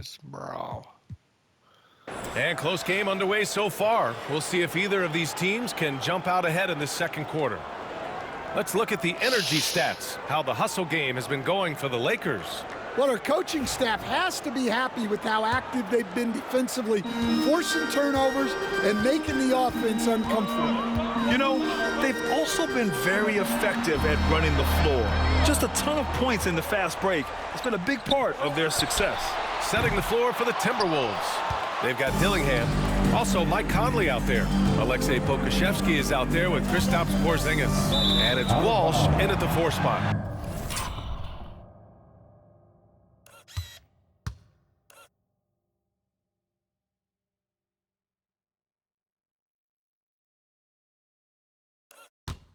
Vegas, bro. And close game underway so far. We'll see if either of these teams can jump out ahead in the second quarter. Let's look at the energy stats, how the hustle game has been going for the Lakers. Well, our coaching staff has to be happy with how active they've been defensively, forcing turnovers and making the offense uncomfortable. You know, they've also been very effective at running the floor. Just a ton of points in the fast break. It's been a big part of their success. Setting the floor for the Timberwolves. They've got Dillingham. Also, Mike Conley out there. Alexei Pokusevski is out there with Kristaps Porzingis. And it's Walsh in at the 4 spot.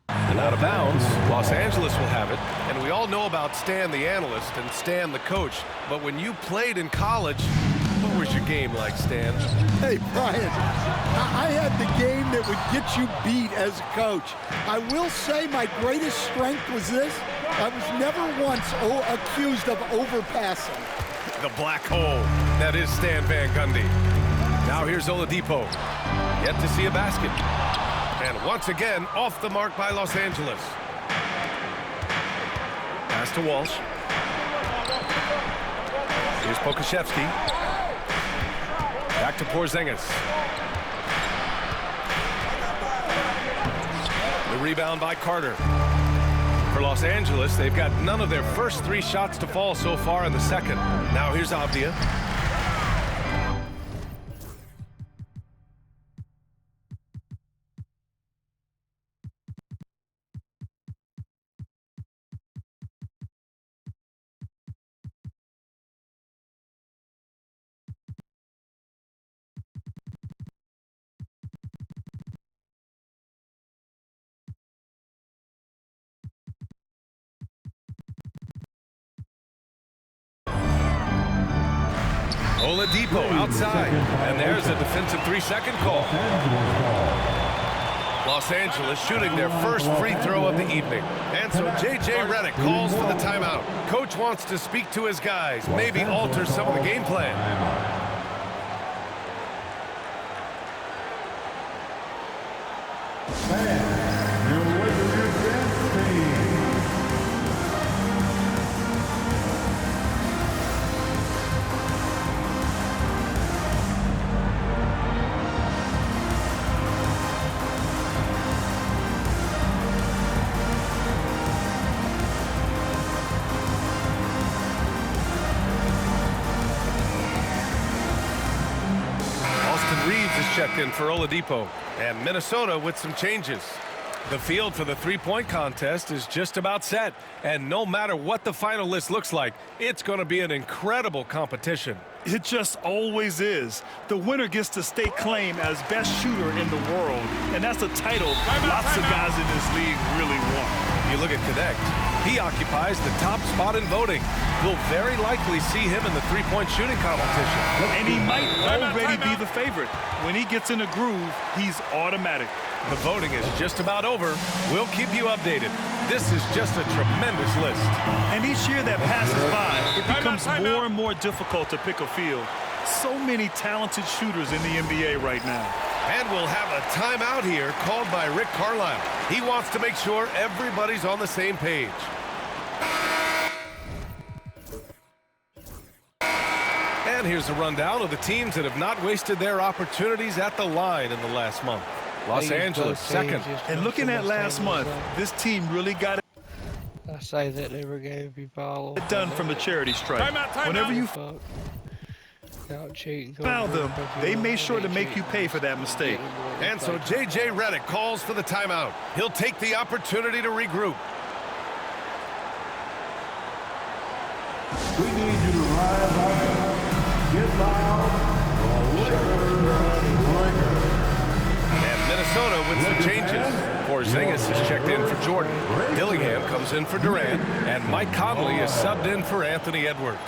And out of bounds, Los Angeles will have it. And we all know about Stan the analyst and Stan the coach. But when you played in college, what was your game like, Stan? Hey, Brian, I had the game that would get you beat as a coach. I will say my greatest strength was this. I was never once accused of overpassing. The black hole. That is Stan Van Gundy. Now here's Oladipo. Yet to see a basket. And once again, off the mark by Los Angeles. Pass to Walsh. Here's Pokusevski. Back to Porzingis. The rebound by Carter. For Los Angeles, they've got none of their first 3 shots to fall so far in the second. Now here's Avdia. Oladipo outside, and there's a defensive 3-second call. Los Angeles shooting their first free throw of the evening. And so J.J. Redick calls for the timeout. Coach wants to speak to his guys, maybe alter some of the game plan. Checked in for Oladipo, and Minnesota with some changes. The field for the three-point contest is just about set, and no matter what the final list looks like, it's going to be an incredible competition. It just always is. The winner gets to stake claim as best shooter in the world, and that's a title lots of guys in this league really want. You look at Connect, he occupies the top spot in voting. We'll very likely see him in the three-point shooting competition. And he might already be the favorite. When he gets in a groove, he's automatic. The voting is just about over. We'll keep you updated. This is just a tremendous list. And each year that passes by, it becomes more and more difficult to pick a field. So many talented shooters in the NBA right now. And we'll have a timeout here called by Rick Carlisle. He wants to make sure everybody's on the same page. And here's a rundown of the teams that have not wasted their opportunities at the line in the last month. Los Angeles, second. And looking at last month, this team really got it I say that never gave you ball. done from the charity stripe. Whenever you foul them, they made sure to make you pay for that mistake. And so J.J. Redick calls for the timeout. He'll take the opportunity to regroup. We need you to rise up, get loud, Lakers. And Minnesota with some changes. Porzingis is checked in for Jordan. Dillingham comes in for Durant. And Mike Conley is subbed in for Anthony Edwards.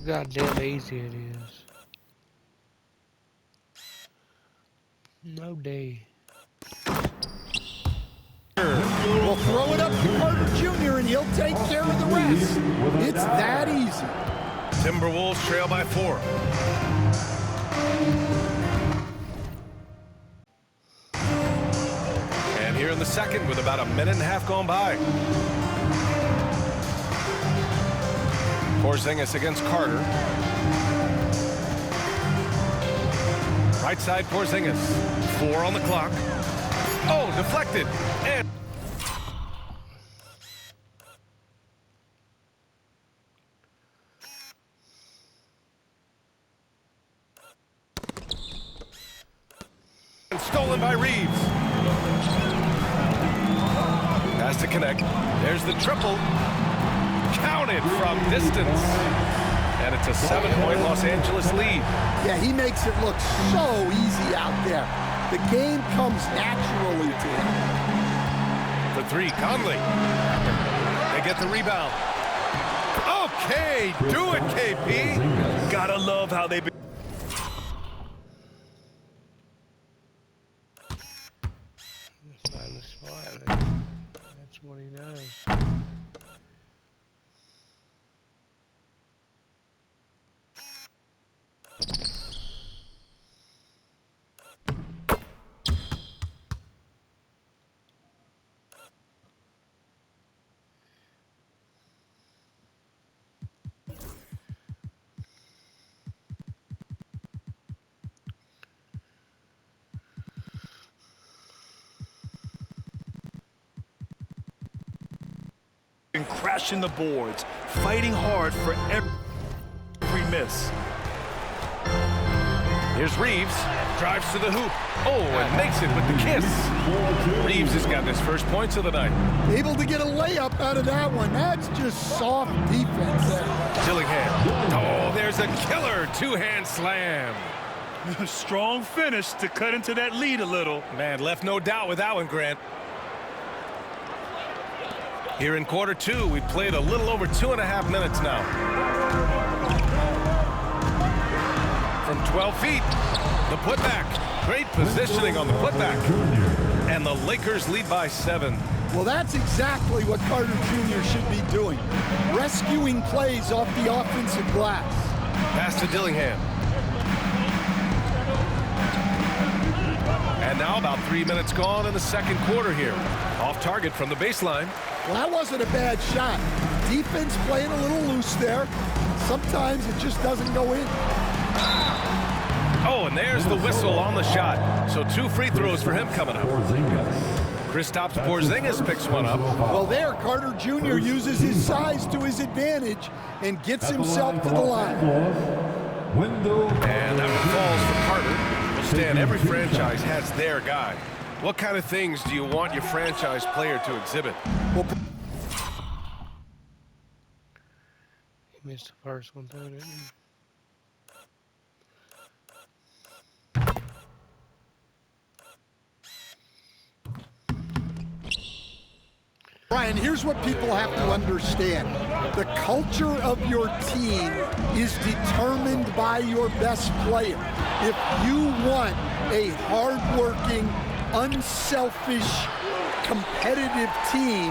Look how damn easy it is. No day. We'll throw it up to Carter Jr. and he'll take care of the rest. It's that easy. Timberwolves trail by 4. And here in the second with about a minute and a half gone by. Porzingis against Carter. Right side Porzingis. 4 on the clock. Oh, deflected. And stolen by Reeves. Has to connect. There's the triple. Counted from distance. And it's a 7-point Los Angeles lead. Yeah, he makes it look so easy out there. The game comes naturally to him. For 3, Conley. They get the rebound. Okay, do it, KP. Gotta love how they've been. Find the spot. That's what he knows. And crashing the boards, fighting hard for every miss. Here's Reeves. Drives to the hoop. Oh, and makes it with the kiss. Reeves has got his first points of the night. Able to get a layup out of that one. That's just soft defense there. Dillingham. Oh, there's a killer 2-hand slam. Strong finish to cut into that lead a little. Man, left no doubt with that one, Grant. Here in quarter 2, we played a little over 2.5 minutes now. From 12 feet, the putback. Great positioning on the putback. And the Lakers lead by 7. Well, that's exactly what Carter Jr. should be doing. Rescuing plays off the offensive glass. Pass to Dillingham. And now about 3 minutes gone in the second quarter here. Off target from the baseline. Well, that wasn't a bad shot. Defense playing a little loose there. Sometimes it just doesn't go in. Oh, and there's the whistle on the shot. So 2 free throws for him coming up. Kristaps Porzingis picks one up. Well, there, Carter Jr. uses his size to his advantage and gets himself to the line. And that one falls for Carter. Well, Stan, every franchise has their guy. What kind of things do you want your franchise player to exhibit? Well, He missed the first one, too, didn't he? Brian, here's what people have to understand. The culture of your team is determined by your best player. If you want a hardworking, unselfish, competitive team,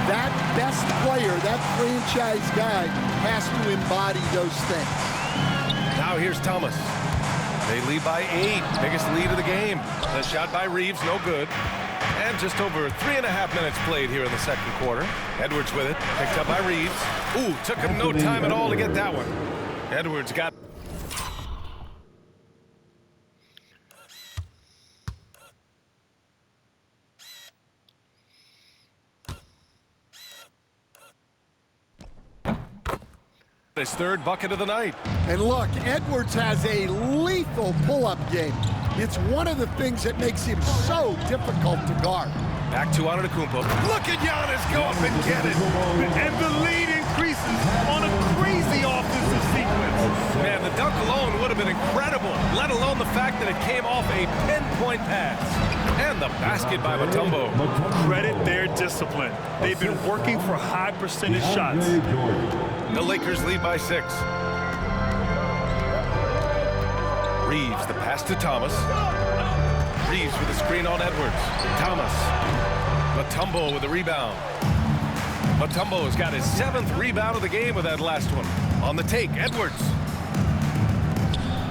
that best player, that franchise guy, has to embody those things. Now here's Thomas. They lead by 8. Biggest lead of the game. The shot by Reeves, no good. And just over 3.5 minutes played here in the second quarter. Edwards with it, picked up by Reeves. Ooh, took him no time at all to get that one. Edwards got... his third bucket of the night. And look, Edwards has a lethal pull-up game. It's one of the things that makes him so difficult to guard. Back to Antetokounmpo. Look at Giannis go up and get it. And the lead increases on a crazy offensive sequence. Man, the dunk alone would have been incredible, let alone the fact that it came off a pinpoint pass. And the basket by Mutombo. Credit their discipline. They've been working for high percentage shots. The Lakers lead by 6. Reeves, the pass to Thomas. Reeves with the screen on Edwards. Thomas. Mutombo with the rebound. Mutombo's got his 7th rebound of the game with that last one. On the take, Edwards.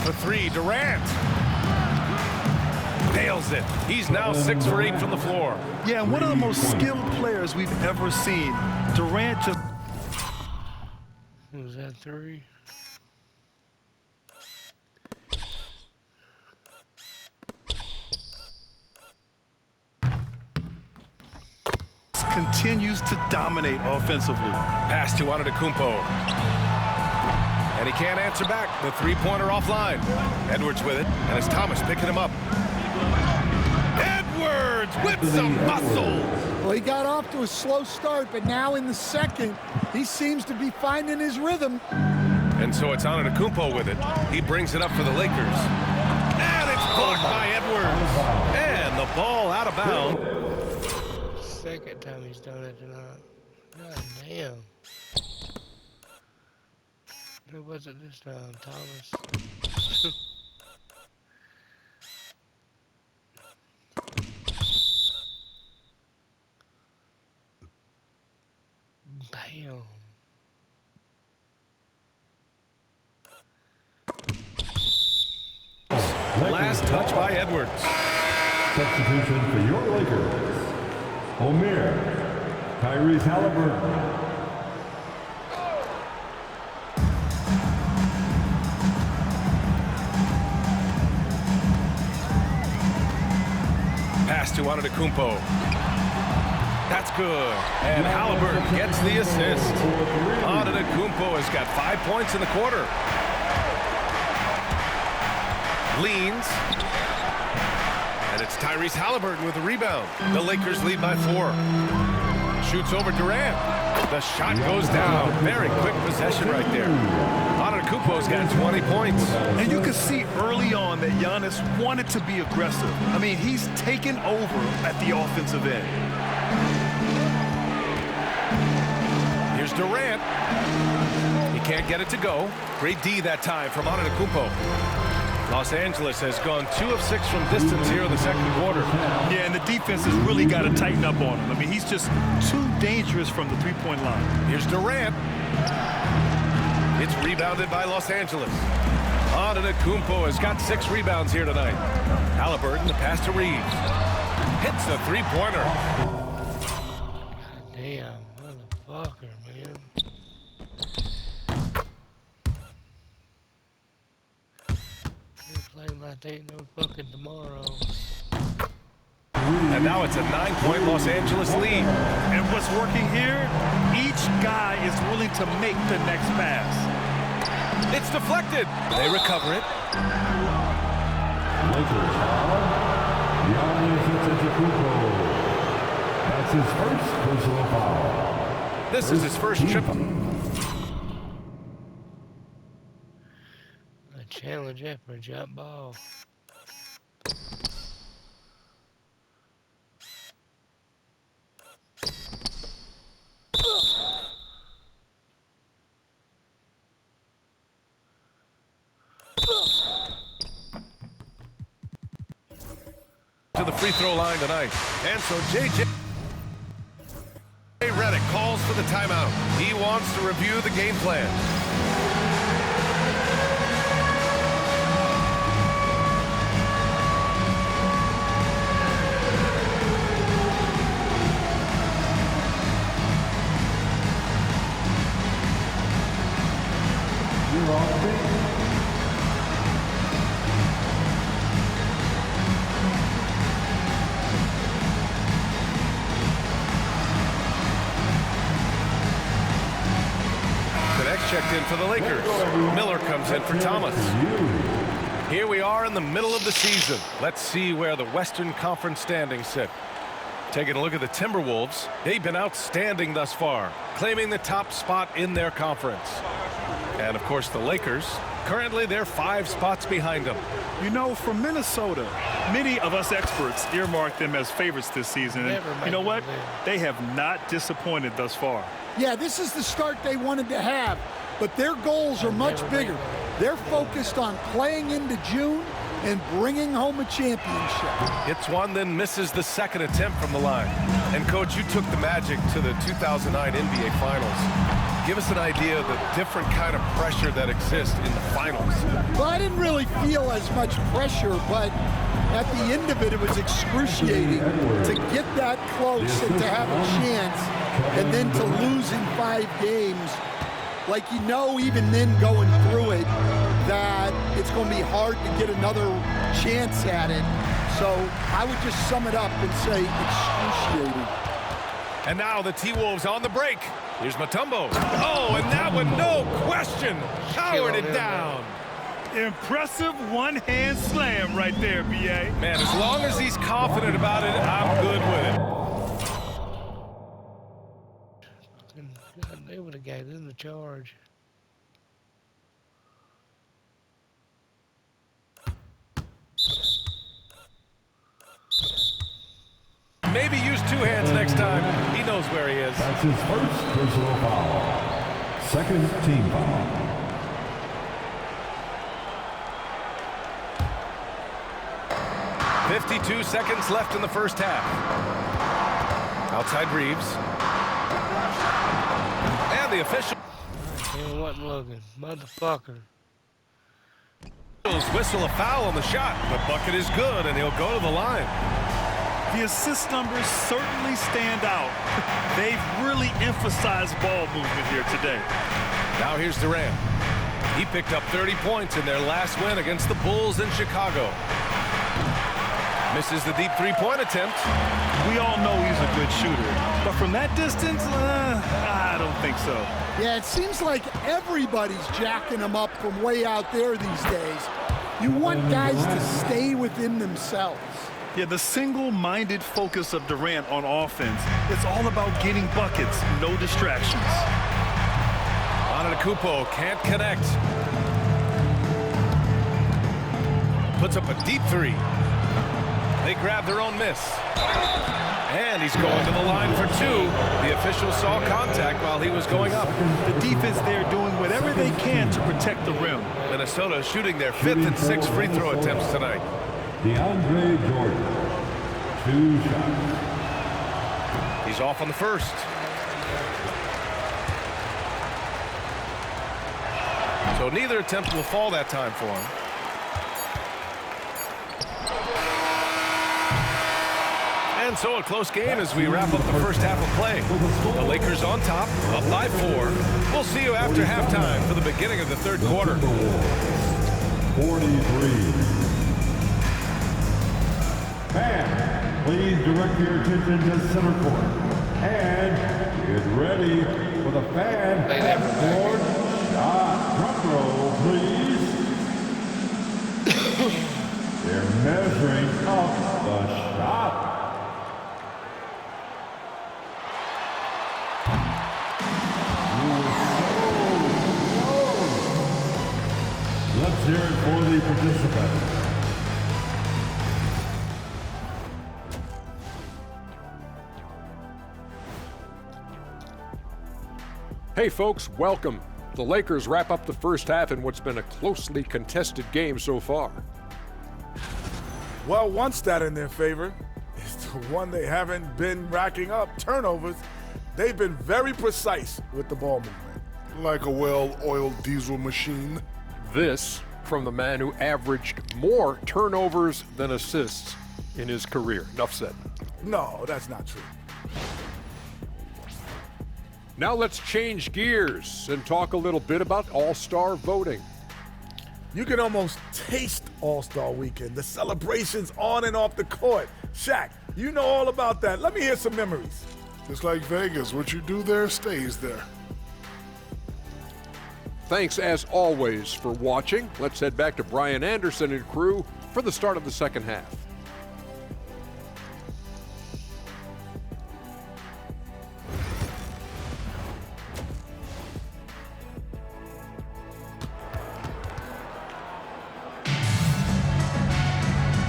For 3, Durant. Nails it. He's now 6 for 8 from the floor. Yeah, one of the most skilled players we've ever seen. Durant just... Was that 3? continues to dominate offensively. Pass to Antetokounmpo. And he can't answer back. The three-pointer offline. Edwards with it, and it's Thomas picking him up. Edwards with some muscle. Well, he got off to a slow start, but now in the second, he seems to be finding his rhythm. And so it's Antetokounmpo with it. He brings it up for the Lakers. And it's blocked by Edwards. And the ball out of bounds. Second time he's done it tonight. God damn. Who was it this time? Thomas. Damn. Last touch by Edwards. Substitution for your Lakers. Omer, Tyrese Halliburton. Pass to Antetokounmpo. That's good. And Halliburton gets the assist. Antetokounmpo has got 5 points in the quarter. Leans. And it's Tyrese Halliburton with the rebound. The Lakers lead by 4. Shoots over Durant. The shot goes down. Very quick possession right there. Antetokounmpo's got 20 points. And you could see early on that Giannis wanted to be aggressive. I mean, he's taken over at the offensive end. Here's Durant. He can't get it to go. Great D that time from Antetokounmpo. Los Angeles has gone 2 of 6 from distance here in the second quarter. Yeah, and the defense has really got to tighten up on him. I mean, he's just too dangerous from the three-point line. Here's Durant. It's rebounded by Los Angeles. Antetokounmpo has got 6 rebounds here tonight. Halliburton, the pass to Reeves. Hits the three-pointer. Damn, motherfucker, man. Like ain't no fucking tomorrow. And now it's a 9-point Los Angeles lead. And what's working here, each guy is willing to make the next pass. It's deflected. They recover it. Lakers foul. Giannis Antetokounmpo. That's his first personal foul. This is his first trip. Challenge it for a jump ball. To the free throw line tonight. And so J.J. Redick calls for the timeout. He wants to review the game plan. Checked in for the Lakers. Miller comes in for Thomas. Here we are in the middle of the season. Let's see where the Western Conference standings sit. Taking a look at the Timberwolves, they've been outstanding thus far, claiming the top spot in their conference. And of course the Lakers, currently they're 5 spots behind them. You know, for Minnesota, many of us experts earmarked them as favorites this season. And you know what? They have not disappointed thus far. Yeah, this is the start they wanted to have, but their goals are much bigger. They're focused on playing into June and bringing home a championship. Hits one, then misses the second attempt from the line. And, Coach, you took the Magic to the 2009 NBA Finals. Give us an idea of the different kind of pressure that exists in the finals. Well, I didn't really feel as much pressure, but at the end of it, it was excruciating to get that close and to have a chance, and then to lose in 5 games. Like, you know, even then going through it, that it's going to be hard to get another chance at it. So I would just sum it up and say excruciating. And now the T-Wolves on the break. Here's Mutombo. Oh, and that one, no question, powered it down. Impressive one-hand slam right there, B.A. Man, as long as he's confident about it, I'm good with it. God, they would have gave them the charge. Maybe use 2 hands next time. He knows where he is. That's his first personal foul. Second team foul. .52 seconds left in the first half. Outside Reeves. And the official He wasn't looking. Motherfucker. whistle a foul on the shot. The bucket is good, and he'll go to the line. The assist numbers certainly stand out. They've really emphasized ball movement here today. Now here's Durant. He picked up 30 points in their last win against the Bulls in Chicago. Misses the deep 3-point attempt. We all know he's a good shooter, but from that distance, I don't think so. Yeah, it seems like everybody's jacking him up from way out there these days. You want guys to stay within themselves. Yeah, the single-minded focus of Durant on offense, it's all about getting buckets, no distractions. Antetokounmpo can't connect. Puts up a deep 3. They grab their own miss. And he's going to the line for 2. The official saw contact while he was going up. The defense there doing whatever they can to protect the rim. Minnesota shooting their 5th and 6th free throw attempts tonight. DeAndre Jordan, 2 shots. He's off on the first. So neither attempt will fall that time for him. And so a close game as we wrap up the first half of play. The Lakers on top, up by 4. We'll see you after halftime for the beginning of the third quarter. 43. Fans, please direct your attention to center court. And get ready for the fan court shot. Drum roll, please. They're measuring up the shot. Let's hear it for the participants. Hey folks, welcome. The Lakers wrap up the first half in what's been a closely contested game so far. Well, one stat in their favor is the one they haven't been racking up, turnovers. They've been very precise with the ball movement. Like a well-oiled diesel machine. This from the man who averaged more turnovers than assists in his career. Enough said. No, that's not true. Now let's change gears and talk a little bit about All-Star voting. You can almost taste All-Star Weekend, the celebrations on and off the court. Shaq, you know all about that. Let me hear some memories. Just like Vegas, what you do there stays there. Thanks as always for watching. Let's head back to Brian Anderson and crew for the start of the second half.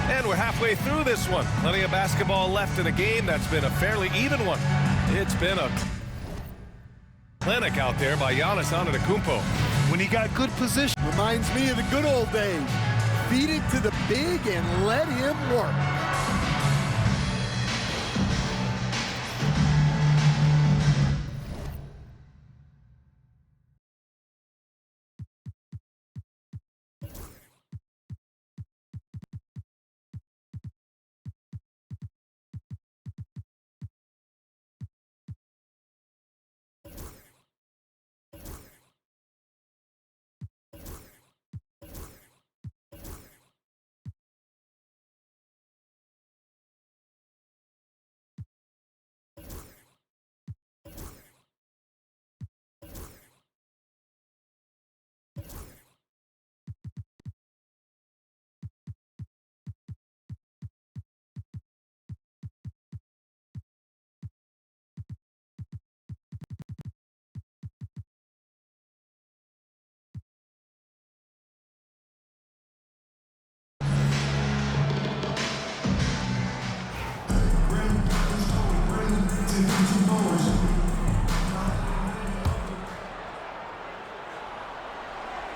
And we're halfway through this one. Plenty of basketball left in a game that's been a fairly even one. It's been a clinic out there by Giannis Antetokounmpo. when he got good position. Reminds me of the good old days. Feed it to the big and let him work.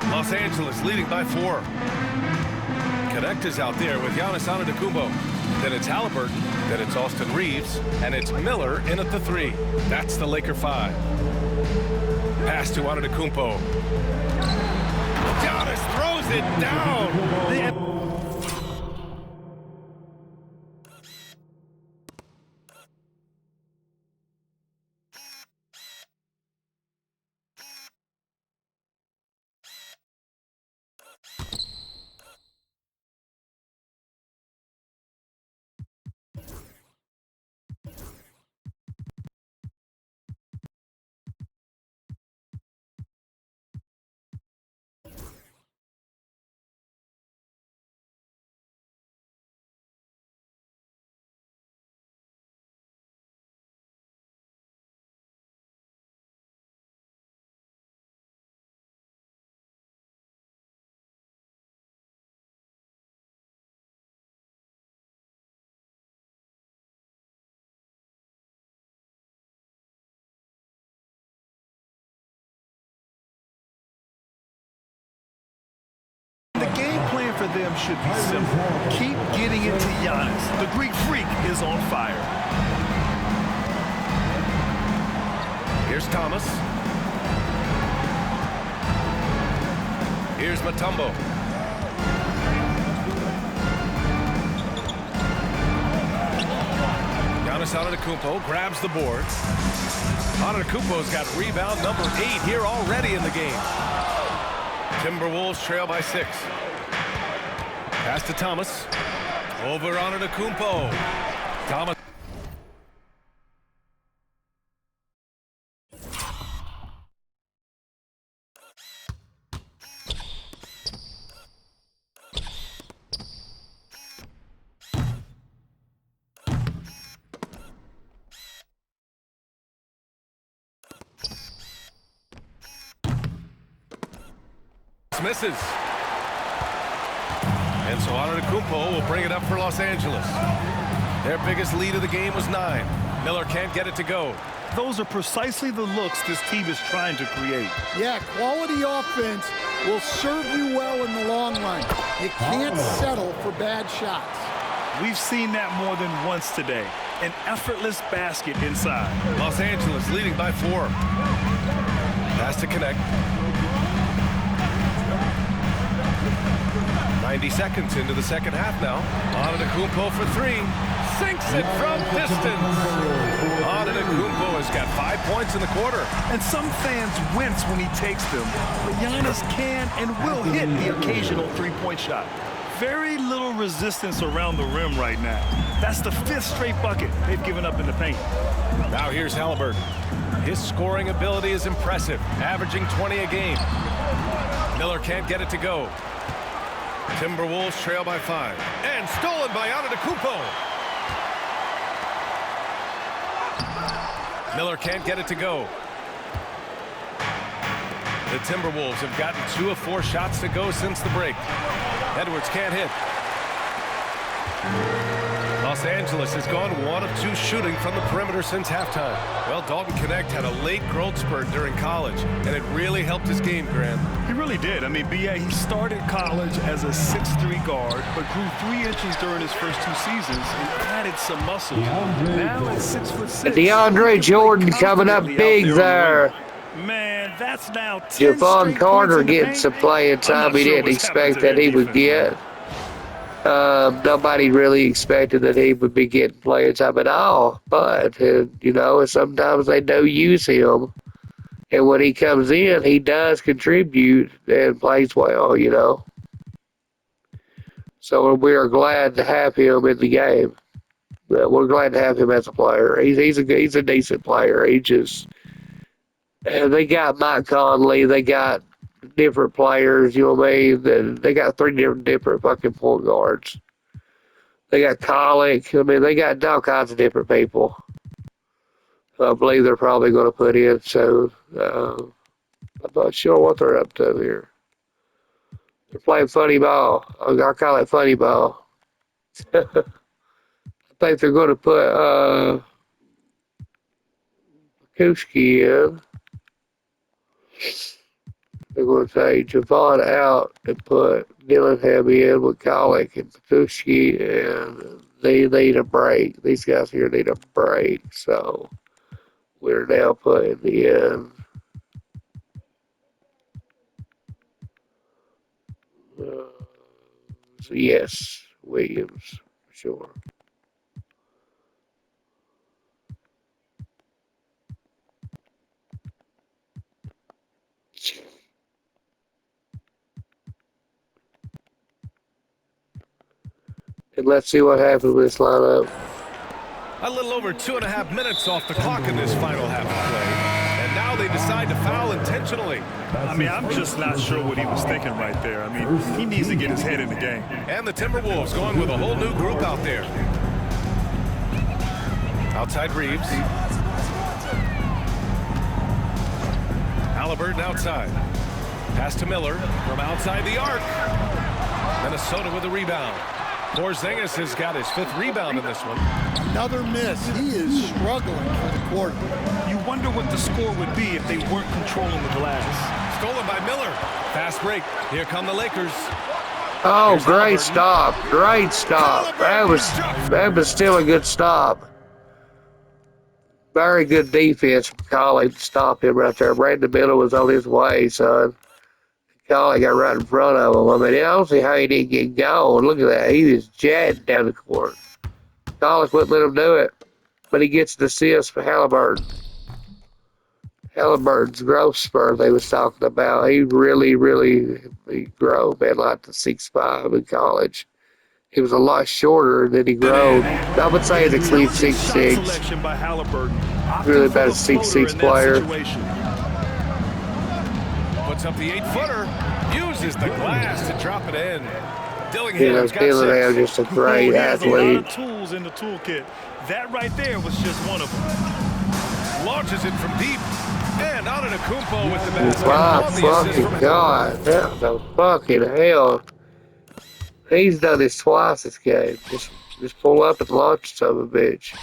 Los Angeles leading by 4. Connect is out there with Giannis Antetokounmpo. Then it's Halliburton. Then it's Austin Reeves. And it's Miller in at the 3. That's the Laker 5. Pass to Antetokounmpo. Giannis throws it down. For them should be simple. Keep getting it to Giannis. The Greek freak is on fire. Here's Thomas. Here's Mutombo. Giannis Antetokounmpo grabs the board. Antetokounmpo's got rebound number 8 here already in the game. Timberwolves trail by 6. Pass to Thomas. Over Antetokounmpo. Thomas. Misses. And so Antetokounmpo will bring it up for Los Angeles. Their biggest lead of the game was 9. Miller can't get it to go. Those are precisely the looks this team is trying to create. Yeah, quality offense will serve you well in the long run. You can't settle for bad shots. We've seen that more than once today. An effortless basket inside. Los Angeles leading by 4. Pass to Connect. 90 seconds into the second half now. Antetokounmpo for 3. Sinks it from distance. Antetokounmpo has got 5 points in the quarter. And some fans wince when he takes them. But Giannis can and will hit the occasional three-point shot. Very little resistance around the rim right now. That's the 5th straight bucket they've given up in the paint. Now here's Halliburton. His scoring ability is impressive, averaging 20 a game. Miller can't get it to go. Timberwolves trail by 5. And stolen by Antetokounmpo. Miller can't get it to go. The Timberwolves have gotten 2 of 4 shots to go since the break. Edwards can't hit. Los Los Angeles has gone 1 of 2 shooting from the perimeter since halftime. Well, Dalton Connect had a late growth spurt during college, and it really helped his game, Grant. He really did. I mean, B.A., he started college as a 6'3" guard, but grew 3 inches during his first 2 seasons and added some muscle. Now at 6'6". DeAndre Jordan coming up big there. Man, that's now 10 Javon straight Carter points in the getting paint. some playing time he didn't expect that he would get. Nobody really expected that he would be getting playing time at all. But, you know, sometimes they do use him. And when he comes in, he does contribute and plays well, you know. So we are glad to have him in the game. We're glad to have him as a player. He's a decent player. And they got Mike Conley. They got different players, you know what I mean? They got 3 different fucking point guards. They got Colic. I mean, they got all kinds of different people. I believe they're probably going to put in soon. I'm not sure what they're up to here. They're playing funny ball. I call it funny ball. I think they're going to put Kuski in. They're going to take Javon out and put Dillingham in with Colic and Kuski, and they need a break. These guys here need a break, so we're now putting in yes, Williams, for sure. And let's see what happens with this lineup. A little over 2.5 minutes off the clock in this final half of play. And now they decide to foul intentionally. I mean, I'm just not sure what he was thinking right there. I mean, he needs to get his head in the game. And the Timberwolves going with a whole new group out there. Outside Reeves. Halliburton outside. Pass to Miller from outside the arc. Minnesota with the rebound. Porzingis has got his 5th rebound in this one. Another miss. He is struggling for the quarter. You wonder what the score would be if they weren't controlling the glass. Stolen by Miller. Fast break. Here come the Lakers. Oh, great stop. Great stop. That was still a good stop. Very good defense from Collie to stop him right there. Brandon Miller was on his way, son. Collie got right in front of him. I mean, I don't see how he didn't get going. Look at that. He was jazzed down the court. Collie wouldn't let him do it. But he gets the assist for Halliburton. Halliburton's growth spurt they was talking about. He really grew, man, like the 6'5" in college. He was a lot shorter than he grew. I would say he's at least 6'6". Really about a 6'6" player. Puts up the 8-footer. Uses the glass to drop it in. Dillingham's just a great athlete. He has a lot of tools in the toolkit. That right there was just one of them. Launches it from deep. And out of the Kumpo with the basket. My fucking God. What the fucking hell? He's done this twice this game. Just pull up and launch some of a bitch.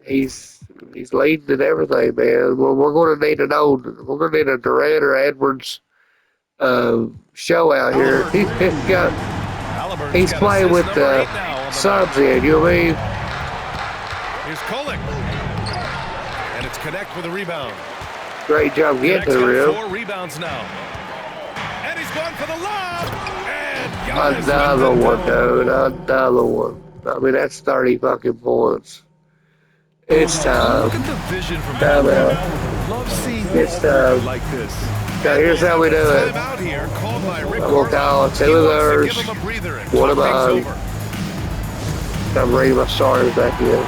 He's leading in everything, man. We're gonna need a Durant or Edwards show out here. He's playing with the subs in, you know what I mean? Here's Kolick. And it's Connect with a rebound. Great job getting to the rim. 4 rebounds now. And he's going for the lob. And another one, dude. Another one. I mean, that's 30 fucking points. It's time. Look at the vision from Time out. Love seeing It's time. like this. Now, here's how we do it. I'm gonna call 2 of theirs, 1 of mine. I'm reading my starters back in.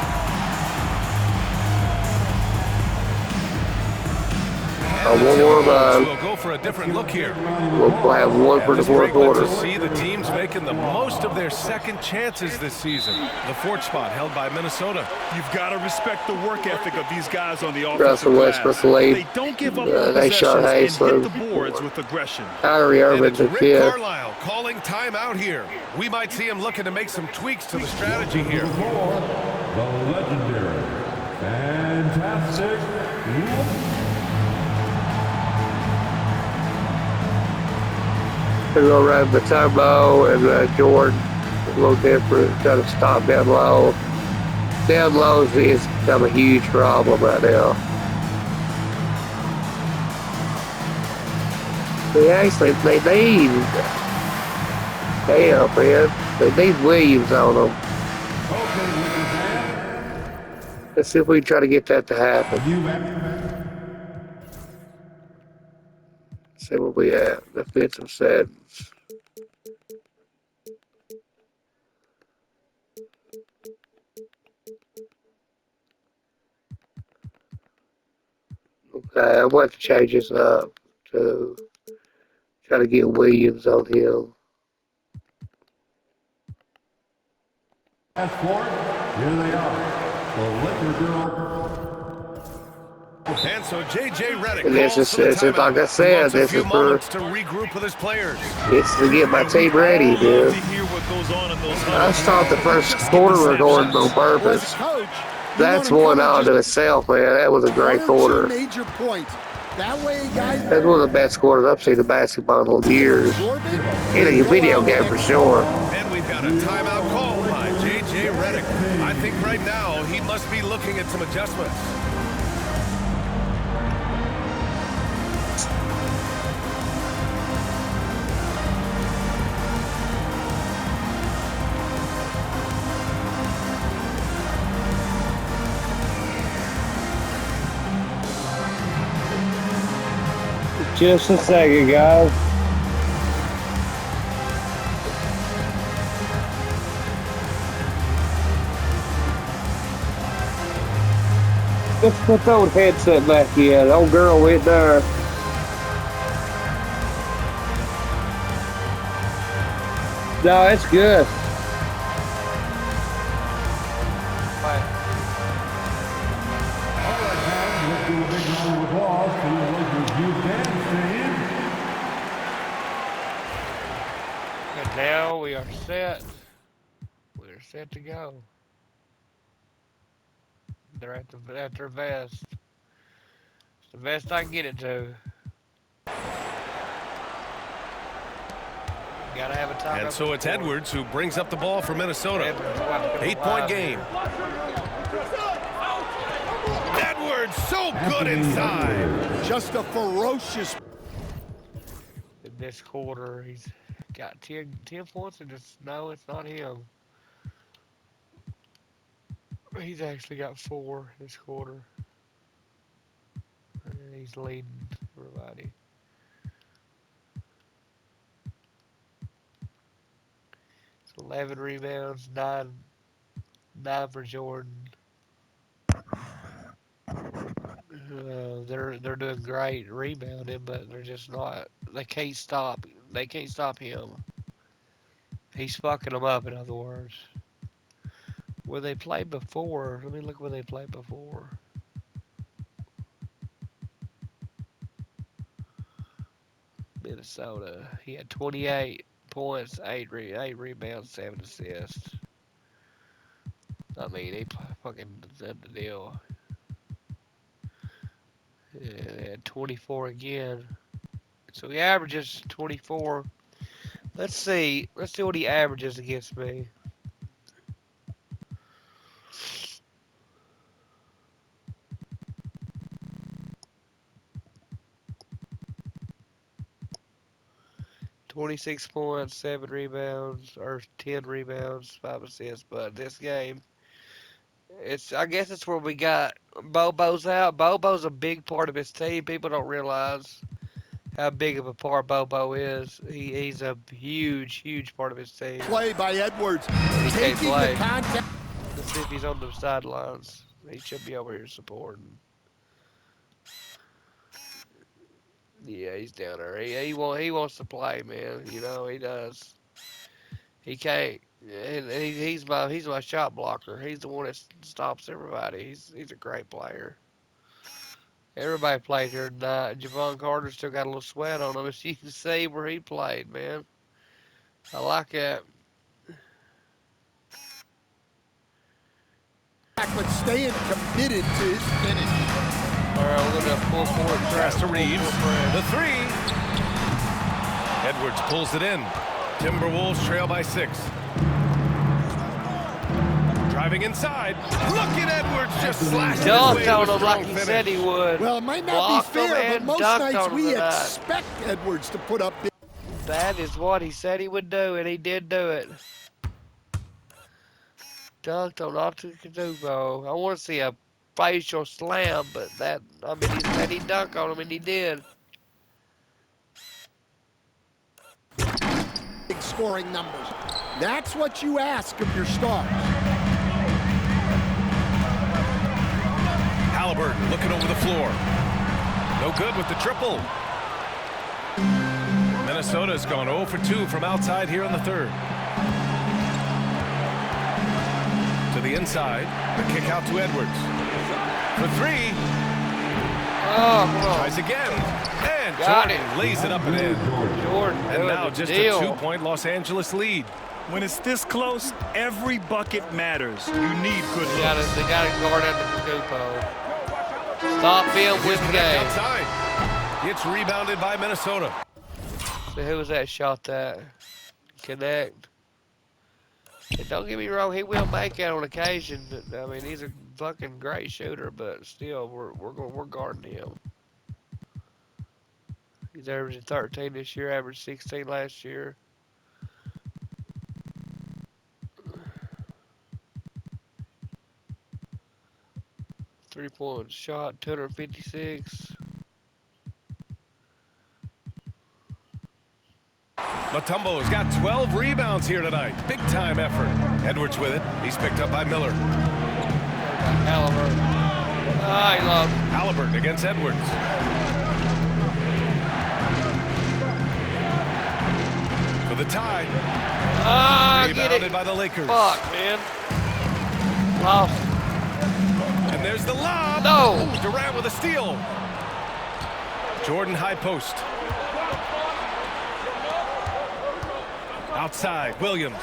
And the one more Timberwolves will go for a different look here. We'll have one for And the this fourth break lets quarter. us see the teams making the most of their second chances this season. The fourth spot held by Minnesota. You've got to respect the work ethic of these guys on the offensive Russell Westbrook glass. lead. They don't give up on They shot possessions and hit Haslam. the boards with aggression. Kyrie And Irving it's the Rick fifth. Carlisle calling timeout here. We might see him looking to make some tweaks to the strategy here. The legendary, fantastic, They're going to run Matumbo and Jordan a little different. Try to stop down low. Down low is become a huge problem right now. They need. Damn, man. They need Williams on them. Let's see if we can try to get that to happen. See where we at. Defensive settings. Okay, I want to change this up to try to get Williams on him. Fast forward, here they are. The Lakers girl. And so J.J. Redick And this calls is, for the this is like I timeout. He said, wants a this few is for moments to regroup with his players. it's to get my team ready, Love dude. to hear what goes on in those I huddles. thought the first quarter were going on purpose. Coach, That's one out to itself, man. That was a great quarter. Major points. That way, guys. That's one of the best quarters I've seen in basketball in years. In a video game for sure. And we've got a timeout call by J.J. Redick. I think right now he must be looking at some adjustments. Just a second, guys. Let's put the old headset back in. Old girl went there. No, it's good. Let's do a big round of applause to the Lakers youth dance team. And now we are set. We are set to go. They're at their best. It's the best I can get it to. Gotta have a time. And so it's Edwards who brings up the ball for Minnesota. 8-point game. Edwards so good inside. Just a ferocious. In this quarter, he's got 10 points and just no, it's not him. He's actually got 4 this quarter. And he's leading everybody. It's 11 rebounds, 9 for Jordan. They're doing great rebounding, but they're just not. They can't stop. They can't stop him. He's fucking them up. In other words, where they played before. Let me look where they played before. Minnesota. He had 28 points, 8 rebounds, 7 assists. I mean, he fucking did the deal. Yeah, they had 24 again. So he averages 24. Let's see what he averages against me. "26 points, 7 rebounds, or 10 rebounds, 5 assists." But this game, I guess it's where we got Bobo's out. Bobo's a big part of his team. People don't realize how big of a part Bobo is. He's a huge part of his team. Play by Edwards. He can't Taking play. the contact. Let's see if he's on the sidelines. He should be over here supporting. Yeah, he's down there. He wants to play, man. You know he does. He can't. And he's my shot blocker. He's the one that stops everybody. He's a great player. Everybody played here tonight. Javon Carter still got a little sweat on him, as you can see where he played, man. I like that. But staying committed to his finish. All right, we're going to full court Pass to Reeves. The three. Edwards pulls it in. Timberwolves trail by 6. Driving inside. Look at Edwards just slashing his way Dunked to on a him strong like he finish. said he would. Well, it might not Blocked be him fair, but and most dunked nights on him we tonight. expect Edwards to put up big. That is what he said he would do, and he did do it. Dunked on Antetokounmpo. I want to see a facial slam, but that, I mean, he said he'd dunk on him, and he did. Big scoring numbers. That's what you ask of your stars. Halliburton looking over the floor. No good with the triple. Minnesota's gone 0 for 2 from outside here in the third. To the inside. The kick out to Edwards. For 3. Oh, come on. Tries again. And Got Jordan it. lays it up and in. Jordan And doing now the just deal. a 2-point Los Angeles lead. When it's this close, every bucket matters. You need good They got looks. to guard Antetokounmpo. Stop him with the Connect game. outside. It's rebounded by Minnesota. So who was that shot that? Connect. And don't get me wrong, he will make it on occasion. But, I mean, he's a fucking great shooter, but still, we're guarding him. He's averaging 13 this year, averaged 16 last year. Three-point shot, 256. Mutombo's got 12 rebounds here tonight. Big time effort. Edwards with it. He's picked up by Miller. Halliburton. I love him. Halliburton against Edwards. For the tie. Get Rebounded it. by the Lakers. Fuck, man. Lost. And there's the lob. No. Ooh, Durant with a steal. Jordan high post. Outside, Williams.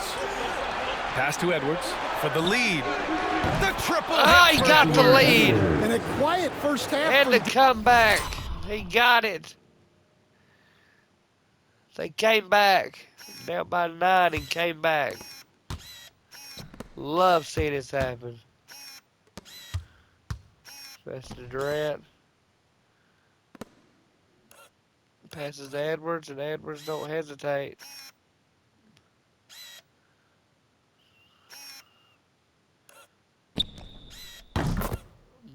Pass to Edwards for the lead. The triple. He hit for got the Edwards. lead. And a quiet first half. Had for to come back. He got it. They came back. Down by 9 and came back. Love seeing this happen. Pass to Durant. Passes to Edwards, and Edwards don't hesitate.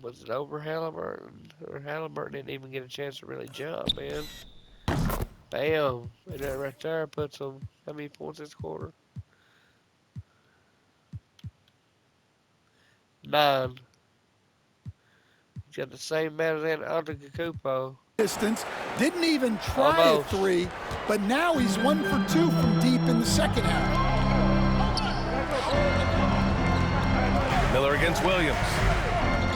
Was it over Halliburton? Or Halliburton didn't even get a chance to really jump, man. Bam. And that right there puts them, how many points this quarter? 9. He's got the same amount as Antetokounmpo. distance. Didn't even try Almost. a 3, but now he's 1 for 2 from deep in the second half. Miller against Williams.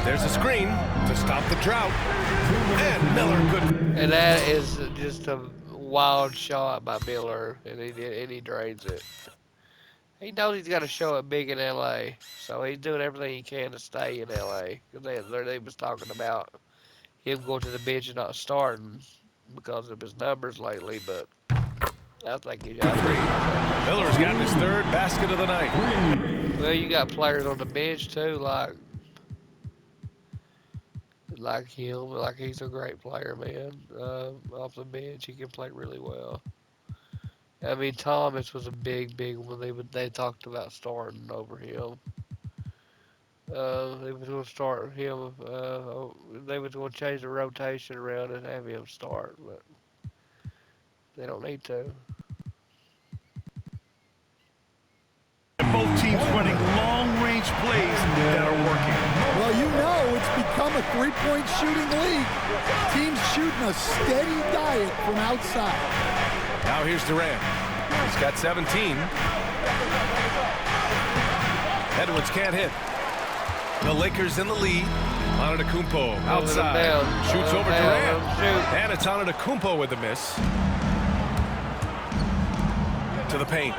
There's a screen to stop the drought. And Miller good. And that is just a wild shot by Miller, and he drains it. He knows he's got to show it big in LA, so he's doing everything he can to stay in LA. Because they was talking about him going to the bench and not starting because of his numbers lately, but I think he's out there. Miller's gotten his 3rd basket of the night. Well, you got players on the bench too, like him, like he's a great player, man. Off the bench, he can play really well. I mean, Thomas was a big one. They talked about starting over him. They was going to start him. They was going to change the rotation around and have him start, but they don't need to. Both teams running long-range plays that are working. Well, you know it's become become a three-point shooting league. Teams shooting a steady diet from outside. Now here's Durant. He's got 17. Edwards can't hit. The Lakers in the lead. Antetokounmpo outside. Shoots over Durant. And it's Antetokounmpo with the miss. To the paint.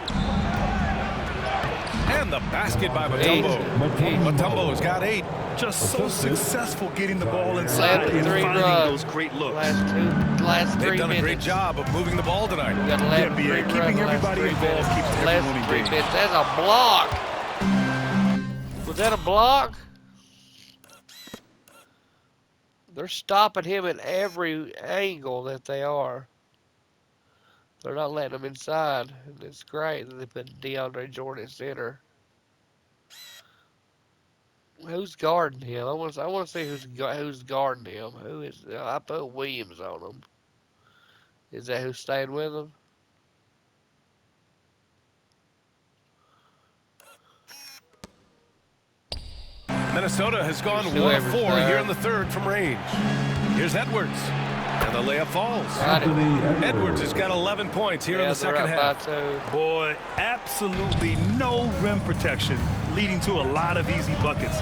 And the basket by Mutombo. Mutombo's got 8. Just so successful getting the ball inside and finding those great looks. Last 3 They've done a great minutes. job of moving the ball tonight. Yeah, BA, keeping everybody involved keeps everyone engaged. That's a block. Was that a block? They're stopping him at every angle that they are. They're not letting him inside, and it's great that they put DeAndre Jordan at center. Who's guarding him? I want to see who's guarding him. Who is? I put Williams on him. Is that who's staying with him? Minnesota has gone 1 of 4 here in the third from range. Here's Edwards. And the layup falls. Edwards has got 11 points here in the second half. Boy, absolutely no rim protection, leading to a lot of easy buckets.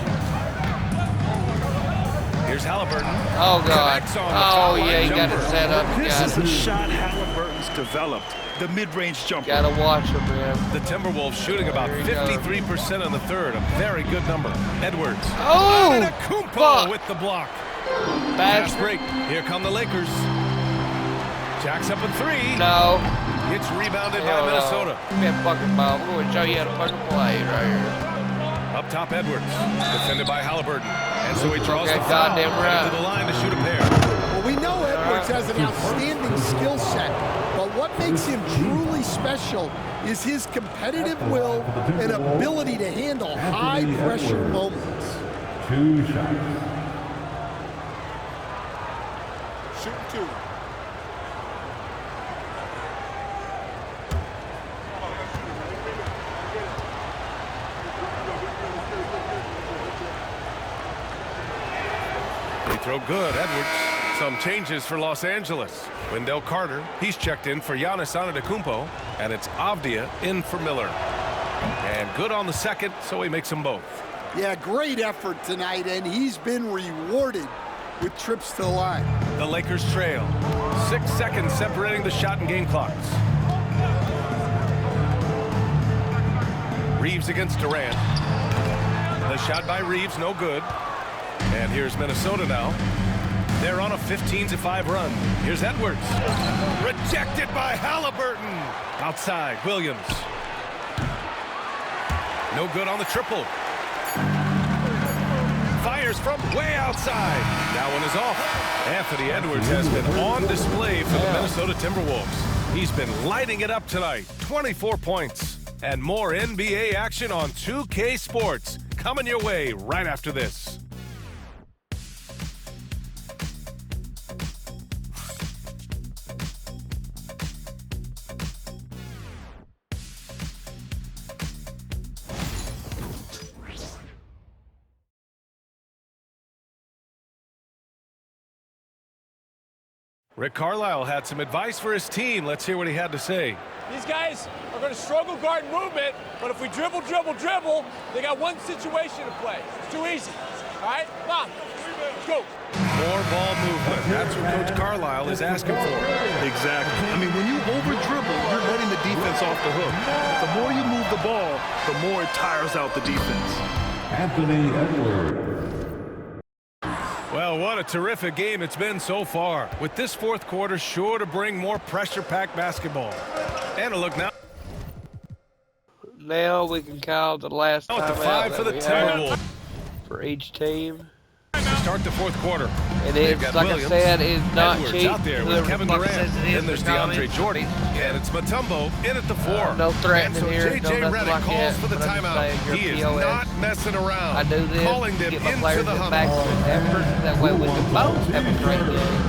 Here's Halliburton. Oh, God. Oh, yeah, you got it set up. This is a shot Halliburton's developed, the mid-range jumper. Got to watch him, man. The Timberwolves shooting about 53% in the third, a very good number. Edwards. Oh! Antetokounmpo with the block. Fast break. Here come the Lakers. Jacks up a 3. No. It's rebounded by Minnesota. Man, fucking ball. I'm going to show you how to fucking play right here. Up top, Edwards. Defended by Halliburton. And so he draws the foul. Goddamn right. To the line to shoot a pair. Well, we know Edwards has an outstanding skill set, but what makes him truly special is his competitive will and ability to handle high-pressure moments. 2 shots. Shoot 2. They throw good, Edwards. Some changes for Los Angeles. Wendell Carter, he's checked in for Giannis Antetokounmpo, and it's Avdia in for Miller. And good on the second, so he makes them both. Yeah, great effort tonight, and he's been rewarded with trips to the line. The Lakers trail. 6 seconds separating the shot and game clocks. Reeves against Durant. The shot by Reeves, no good. And here's Minnesota now. They're on a 15-5 run. Here's Edwards. Rejected by Halliburton. Outside, Williams. No good on the triple. Fires from way outside. That one is off. Anthony Edwards has been on display for the Minnesota Timberwolves. He's been lighting it up tonight. 24 points. And more NBA action on 2K Sports. Coming your way right after this. Rick Carlisle had some advice for his team. Let's hear what he had to say. These guys are going to struggle guarding movement, but if we dribble, they got one situation to play. It's too easy. All right? Come on. Let's go. More ball movement. That's what Coach Carlisle is asking for. Exactly. I mean, when you over-dribble, you're letting the defense off the hook. The more you move the ball, the more it tires out the defense. Anthony Edwards. Well, what a terrific game it's been so far. With this fourth quarter sure to bring more pressure-packed basketball. And a look now. Now we can call the last time At the 5 for the Timberwolves. For each team. Start the fourth quarter. It is, like Williams, I said, it's not Edwards cheap. out there with Kevin Durant. Then there's DeAndre Jordan. And it's Mutombo in at the 4. No threatening and so here. J.J. No Redick calls yet, for the timeout. He is POS. not messing around. I do this. Calling them get my into players the get huddle. back to the effort. That way we can both have a great game.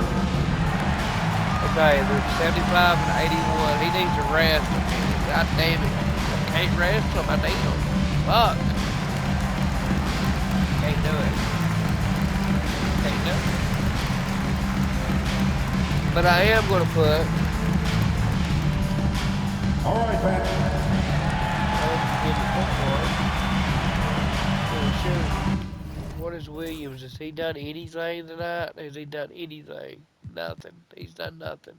Okay, they're 75 and 81. He needs to rest. God damn it. Can't rest him. I need him. Fuck. Can't do it. But I am going to put. All right, Pat. What is Williams? Has he done anything tonight? Has he done anything? Nothing. He's done nothing.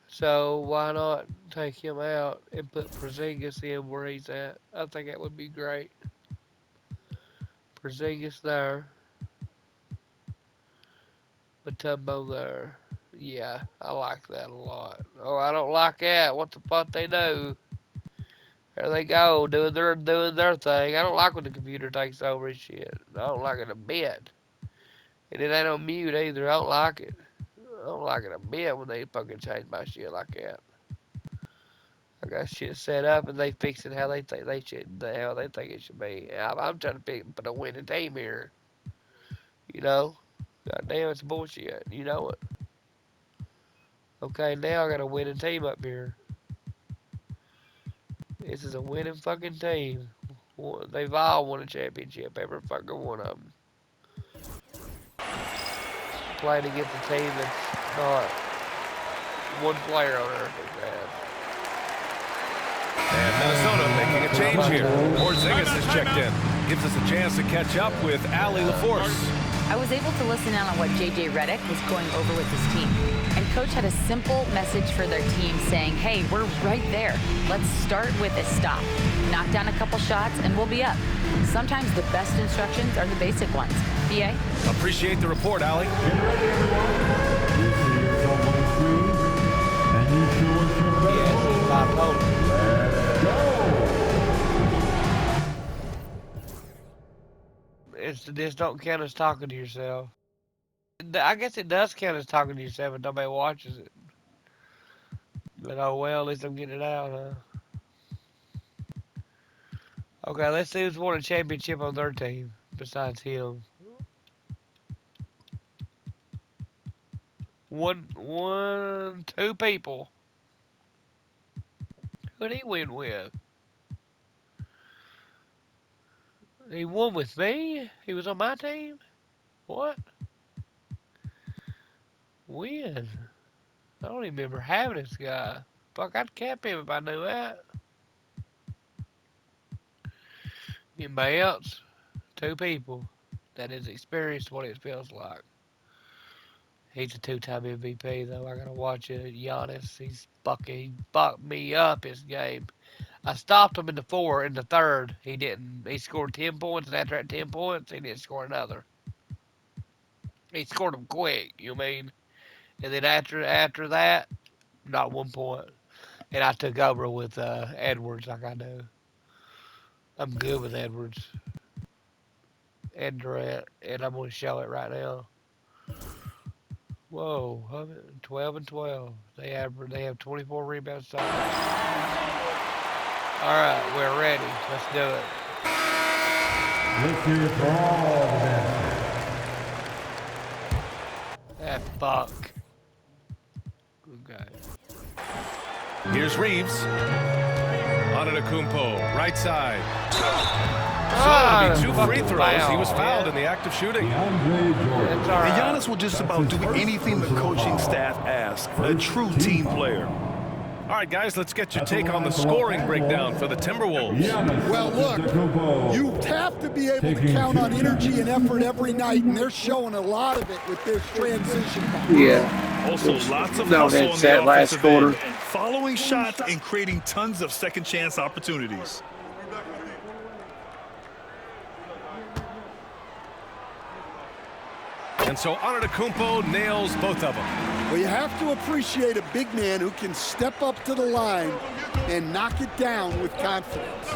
So why not take him out and put Porzingis in where he's at? I think that would be great. Porzingis there. Matumbo there. Yeah, I like that a lot. Oh, I don't like that. What the fuck they do? There they go, doing their thing. I don't like when the computer takes over and shit. I don't like it a bit. And it ain't on mute either. I don't like it. I don't like it a bit when they fucking change my shit like that. I got shit set up and they fix it how they think they should, how they think it should be. I'm trying to put a winning team here. You know? God damn, it's bullshit. You know it. Okay, now I got a winning team up here. This is a winning fucking team. They've all won a championship, every fucking one of them. Playing against a team that's not one player on earth And Minnesota making a change here. Porzingis has checked in. Gives us a chance to catch up with Allie LaForce. I was able to listen in on what J.J. Redick was going over with his team. And Coach had a simple message for their team saying, hey, we're right there. Let's start with a stop. Knock down a couple shots and we'll be up. Sometimes the best instructions are the basic ones. B.A.? Appreciate the report, Allie. Get ready, everyone. You see yourself on the screen, and you show us your best. Yeah, it's bipolar. Let's go. This don't count as talking to yourself. I guess it does count as talking to yourself if nobody watches it. But oh well, at least I'm getting it out, huh? Okay, let's see who's won a championship on their team besides him. Two people. Who'd he win with? He won with me? He was on my team? What? When? I don't even remember having this guy. Fuck, I'd cap him if I knew that. Anybody else? Two people that has experienced what it feels like. He's a two-time MVP, though. I gotta watch it. Giannis, he fucked me up his game. I stopped him in the third. He scored 10 points, and after that 10 points, he didn't score another. He scored them quick, you mean? And then after that, not 1 point. And I took over with Edwards like I do. I'm good with Edwards and Durant, and I'm going to show it right now. Whoa, 12 and 12. They have 24 rebounds. All right, we're ready. Let's do it. Let's hear it for all the dancers. Ah, fuck. Okay. Here's Reeves. Antetokounmpo, right side. Ah, So, 2 free throws. foul. He was fouled in the act of shooting. DeAndre Jordan. It's all right. And Giannis will just about do anything the coaching staff asks. A true team player. All right, guys, let's get your take on the scoring breakdown for the Timberwolves. Well, look, you have to be able to count on energy and effort every night, and they're showing a lot of it with this transition. Yeah. Also, lots of No, hustle that's on that the last offensive quarter. end, following shots and creating tons of second chance opportunities. And so Antetokounmpo nails both of them. Well, you have to appreciate a big man who can step up to the line and knock it down with confidence.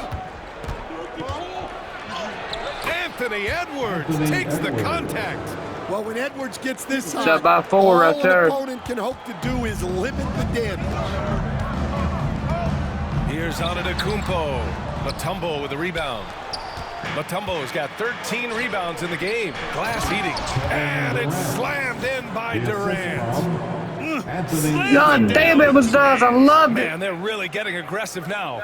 Anthony Edwards takes the contact. Well, when Edwards gets this hot, So by 4 right all there. an opponent can hope to do is limit the damage. Here's Antetokounmpo. Mutombo with the rebound. Mutombo's got 13 rebounds in the game. Glass eating. And it's slammed in by Durant. Anthony. God damn, it was nice. I loved it. Man, they're really getting aggressive now.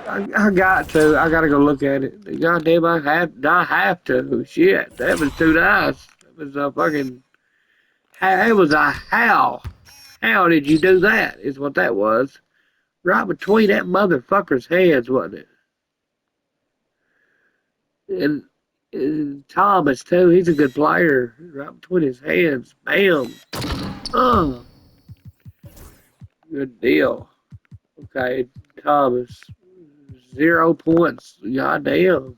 I got to. I got to go look at it. God damn, I have to. Shit, that was too nice. That was fucking It was a how. How did you do that? Is what that was. Right between that motherfucker's heads, wasn't it? And Thomas too. He's a good player. Right between his hands. Bam. Oh, good deal. Okay, Thomas. 0 points. Goddamn.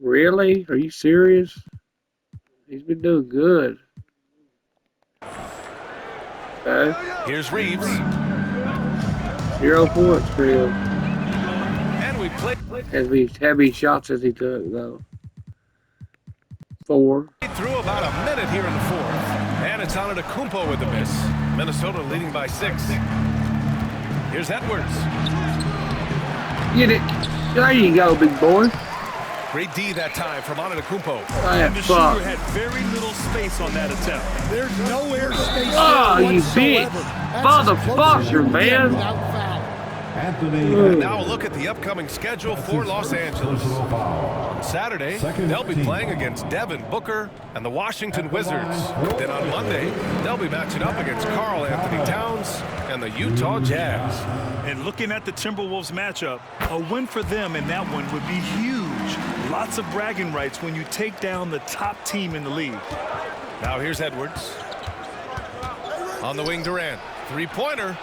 Really? Are you serious? He's been doing good. Okay. Here's Reeves. 0 points for him. And we play. As many shots as he took, though. 4. Through about a minute here in the fourth. And it's Antetokounmpo with the miss. Minnesota leading by 6. Here's Edwards. Get it. There you go, big boy. Great D that time from Antetokounmpo. And the shooter had very little space on that attempt. There's no airspace Oh, there you big motherfucker, man. And now a look at the upcoming schedule for Los Angeles. On Saturday, they'll be playing against Devin Booker and the Washington Wizards. Then on Monday, they'll be matching up against Karl Anthony Towns and the Utah Jazz. And looking at the Timberwolves matchup, a win for them in that one would be huge. Lots of bragging rights when you take down the top team in the league. Now here's Edwards. On the wing, Durant. Three-pointer.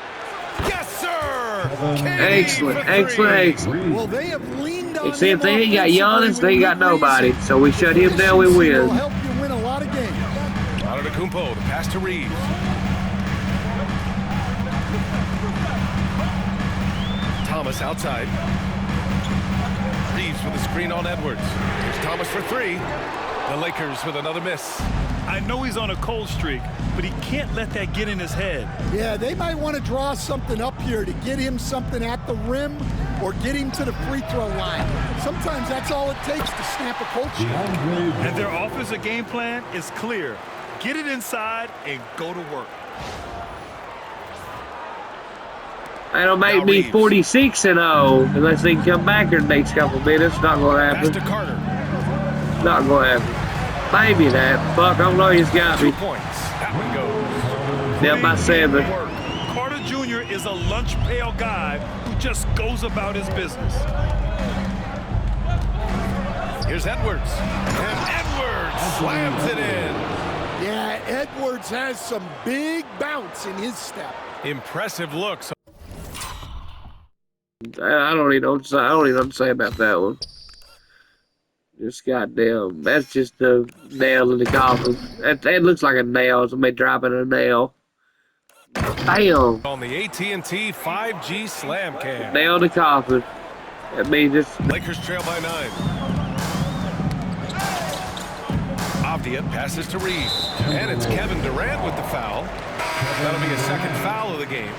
Yes, sir! Excellent. Well, they have leaned on Except they ain't got Giannis, they ain't got nobody. So we shut him down, we win. It'll help you win a lot of games. Antetokounmpo, the pass to Reeves. Thomas outside. Reeves with a screen on Edwards. Here's Thomas for 3. The Lakers with another miss. I know he's on a cold streak, but he can't let that get in his head. Yeah, they might want to draw something up here to get him something at the rim or get him to the free throw line. Sometimes that's all it takes to snap a cold streak. And their offensive game plan is clear. Get it inside and go to work. That'll make me 46-0 unless they can come back in the next couple minutes. Not gonna happen. Pass to Carter. Not gonna happen. Maybe that. Fuck, I know he's got me. 2 points. That one goes. Down by 7. Carter Jr. is a lunch pail guy who just goes about his business. Here's Edwards. And Edwards slams it in. Yeah, Edwards has some big bounce in his step. Impressive looks. I don't even know what to say about that one. Just goddamn, that's just the nail in the coffin. That looks like a nail. Somebody dropping a nail. Bam! On the AT&T 5G Slam Cam. Nail in the coffin. That means it's... Lakers trail by 9. Avdia passes to Reeves. And it's Kevin Durant with the foul. That'll be a second foul of the game.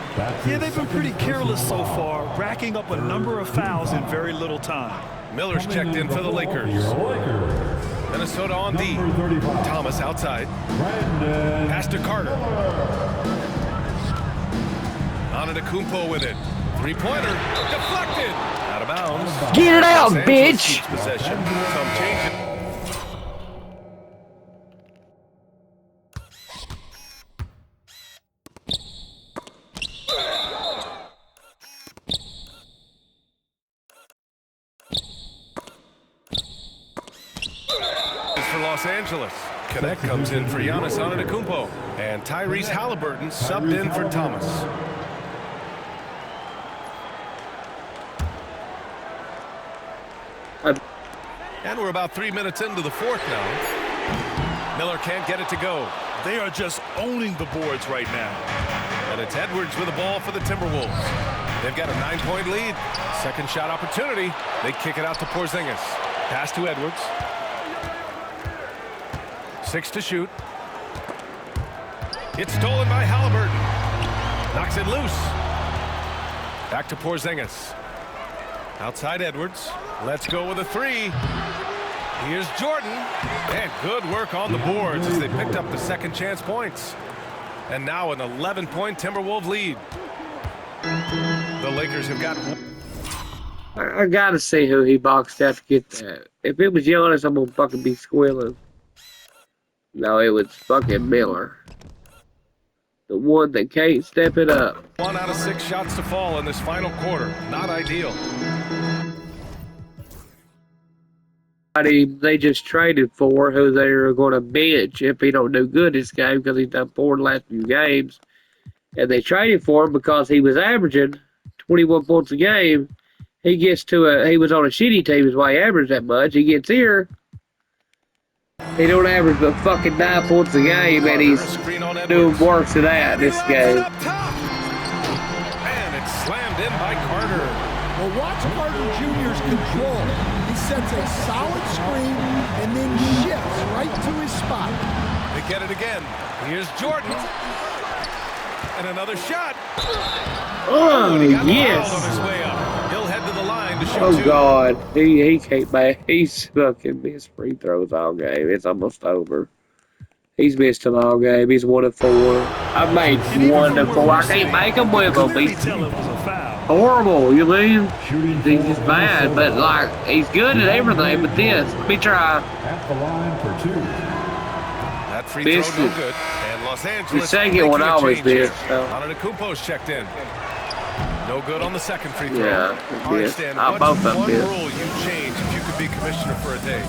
Yeah, they've been pretty careless so far, racking up a number of fouls in very little time. Miller's checked in for the Lakers. Minnesota on D. Thomas outside. Pass to Carter. Antetokounmpo with it. Three-pointer. Deflected. Out of bounds. Get it out, Los Angeles bitch! keeps possession. Some change. For Los Angeles. Connect comes in for Giannis Antetokounmpo. And Tyrese Halliburton subbed in for Thomas. And we're about 3 minutes into the fourth now. Miller can't get it to go. They are just owning the boards right now. And it's Edwards with the ball for the Timberwolves. They've got a 9-point lead. Second shot opportunity. They kick it out to Porzingis. Pass to Edwards. 6 to shoot. It's stolen by Halliburton. Knocks it loose. Back to Porzingis. Outside Edwards. Let's go with a 3. Here's Jordan. And good work on the boards as they picked up the second chance points. And now an 11-point Timberwolves lead. The Lakers have got... I gotta see who he boxed out to get that. If it was Giannis, I'm gonna fucking be squealing. No, it was fucking Miller. The one that can't step it up. 1 out of 6 shots to fall in this final quarter. Not ideal. They just traded for who they were going to bench if he don't do good this game because he's done 4 in the last few games. And they traded for him because he was averaging 21 points a game. He gets to he was on a shitty team is why he averaged that much. He gets here. He don't average but fucking 9 points a game, and he's doing worse than that this game. And it's slammed in by Carter. Well, watch Carter Jr.'s control. He sets a solid screen and then shifts right to his spot. They get it again. Here's Jordan. And another shot. Oh, and he got yes. fouled on his way up. He'll head to the line to shoot Oh, 2. God. He can't make. He's fucking missed free throws all game. It's almost over. He's missed them all game. He's 1 of 4. I've made 1 of 4. I can't make them with him. He's horrible, you mean? He's just bad, but like, he's good at everything but this. Let me try. At the line for 2. That free throw no good. And Los Angeles The second one always did. So. Antetokounmpo's checked in. No good on the second free throw. Yeah, All right, Stan, both what's of them one did. rule you'd change if you could be commissioner for a day?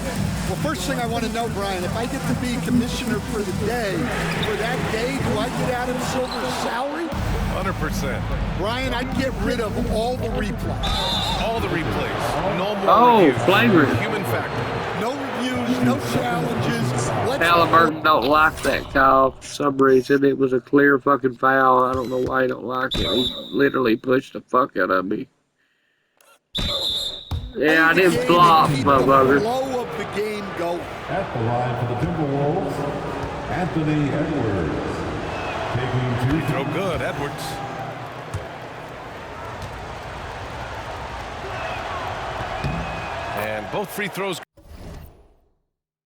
Well, first thing I want to know, Brian, if I get to be commissioner for the day, for that day, do I get Adam Silver's salary? 100%. Brian, I'd get rid of all the replays. All the replays. No more reviews. Flagrant. Human factor. No reviews, no challenges. Halliburton don't like that call for some reason. It was a clear fucking foul. I don't know why he don't like it. He literally pushed the fuck out of me. Yeah, I didn't flop, motherfucker. Flow of the game going. At the line for the Timberwolves, Anthony Edwards. Taking 2. Throw good, Edwards. And both free throws